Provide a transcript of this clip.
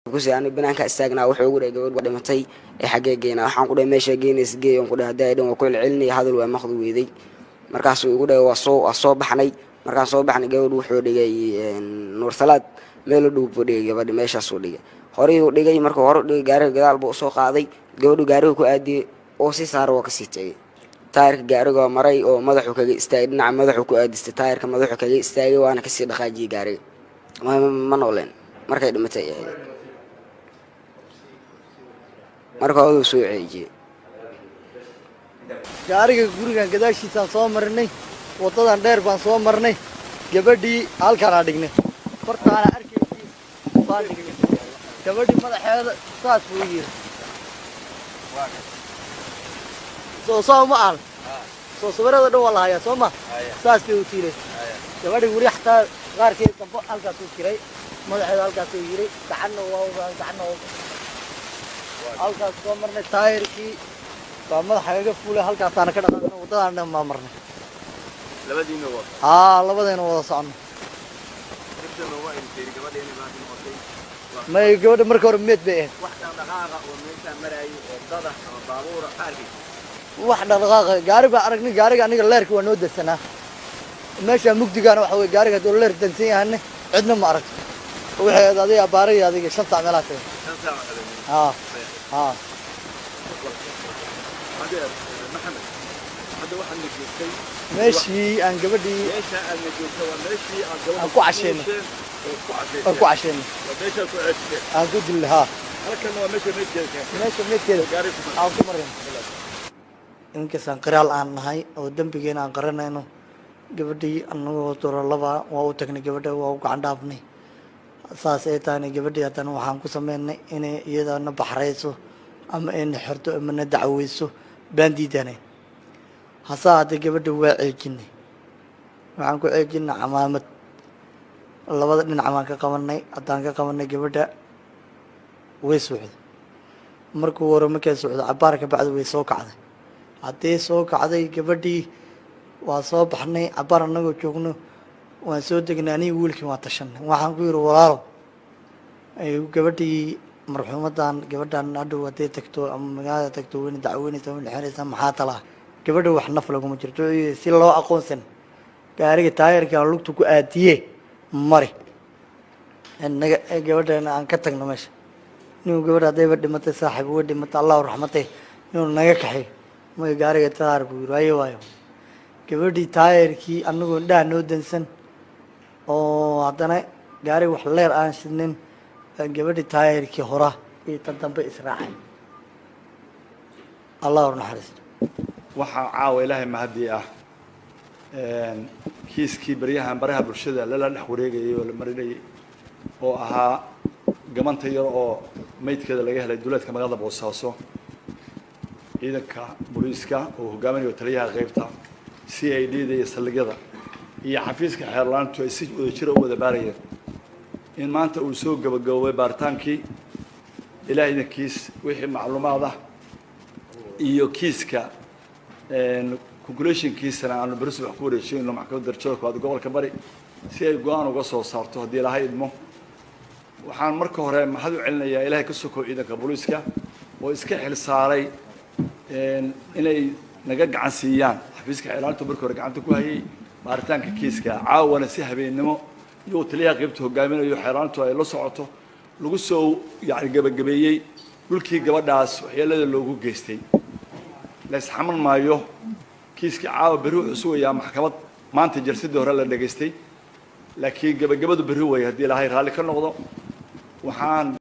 كوسي أنا بنان كاستاجنا وحقول يقول قد متي حاجة جينا حنقول ماشي جينا سجي ونقول هذا يدوم وكل علني هذا اللي ماخذ ويدي مركز يقول وصوب حني مركز صوب حني جود وحود جاي نور ثلاث ميلو دوب ودي بعد ماشي صودي هوري ودي جاي مركز هوري جاري جدال بوسوق قاضي جود جاري كأدي أوسي صار وكسيتي تاير جاري مري أو مذحو كجي استاجد نعم مذحو كأدي تاير كمذحو كجي استاجد وأنا كسي دخاجي جاري ما نقولين مركز متي marka uu soo ceeyay gaariga guriga gadaashiisa soo marnay wadadan dheer baan soo marnay gabadhii halkaan aan dhignay kortaana arkaysay baan dhignay gabadhii madaxeeda saas buu yiri soo ma aan soo sawirada dhow walaaya soo ma saas buu tiiray gabadhii wali xataa qaarkeed dambe halkaas uu jiray madaxeeda halkaas uu yiri gacanna halkaas soo marnay taayirkii baa madaxayga fuulay halkaas aan ka dhaqaaqnay wadadaan ma marnay labadiina wada labadeena wada socono ribtana waa intee gabadheena baa noqotay may gabadha markii hore meed bay ahayd wax dhaqaaqa oo meesha maray wadada ama baabuur qaarkii wax dhaqaaqa gaari baa aragnay gaariga aniga leerka waa noo darsanaa meesha mugdigaana waxa way gaariga doo leer dansan yahay cidna ma aragto waxay adiga baaray adiga 5 saac meelaha tahay 5 saac ها هذا محمد هذا واحد نجيبتي ماشي أنا قبلي ليش أنا نجيبته وماشي أكو عشان أكو عشان ليش أكو عشان أقول له ها هذا كان هو ماشي كده أو مرين يمكن سنقرأ الآن هاي أو دم بيجينا قررنا إنه قبلي أنه ترى الله وهو تكني قبله وهو قاعد أبني saasay taani gabadhii hadan waxaan ku sameynay inay iyadana baxrayso ama in xirto ama dacweyso baan diidanay hasaade gabadhu waa ceejinay waxaan ku ceejinay camaamad labada dhinac aan ka qabanay hadan ka qabanay gabadha way socday markuu hore markay socdo cabaar ka bacdi way soo kacday hadii soo kacday gabadhii waa soo baxnay cabaar anagoo joogno waan soo degnay aniga wiilkii waa tashanay waxaan ku yiri walaalo ay gabadhii marxuumadan gabadhan hadhow haday tagto ama magaalada tagto weyn dacweynaysa in xiraysa maxaa tala gabadha wax naf laguma jirto si loo aqoonsan gaariga taayirka lugtu ku aadiye mari inaga gabadhan aan ka tagno meesha inuu gabadha haday dhimatay saaxiib uga dhimatay Allah raxmatay inuu naga kaxay ma gaariga taayir buu yiri waayo gabadhii taayirkii anagoo dhaa noo dansan oo haddana gaari wax leer aan shidnin gabadhii taayirkii hora iyo tan dambe israacay Allah naxariisto waxa caawa ilaahay mahadi ah kiiskii baraha bulshada la dhex wareegayay oo la marinayay oo ahaa gamanta yar oo meydkeeda laga helay duleedka magaalada Boosaaso ciidanka booliiska oo hogaaminayo taliyaha qaybta CID iyo saldhigyada iyo xafiiska xeerlaantu ay si wada jir u wada baarayeen in maanta uu soo gabagabay baaritaankii ilaahay kiis wixii macluumaad ah iyo kiiska conclusion kiisana aan bariis wax ku wareejino maxkamadda darajada koowaad gobolka bari si ay go'aan uga soo saarto hadii ilaahay idmo waxaan marka hore mahad u celinayaa ilaahay ka soo ciidanka booliiska oo iska xil saaray inay naga gacan siiyaan xafiiska xeerlaantu markii hore gacanta ku hayay baaritaanka kiiska caawana si habeenimo iyo taliyaha qaybta hogaaminayo xeeraantu ay la socoto lagu soo gabagabeeyay dhulkii gabadhaas waxyeelada loogu geystay la isxaman maayo kiiska caawa bari wuxuu sugayaa maxkamad maanta jalsadii hore la dhageystay laakiin gabagabadu bari way hadii ilaahay raali ka noqdo waxaan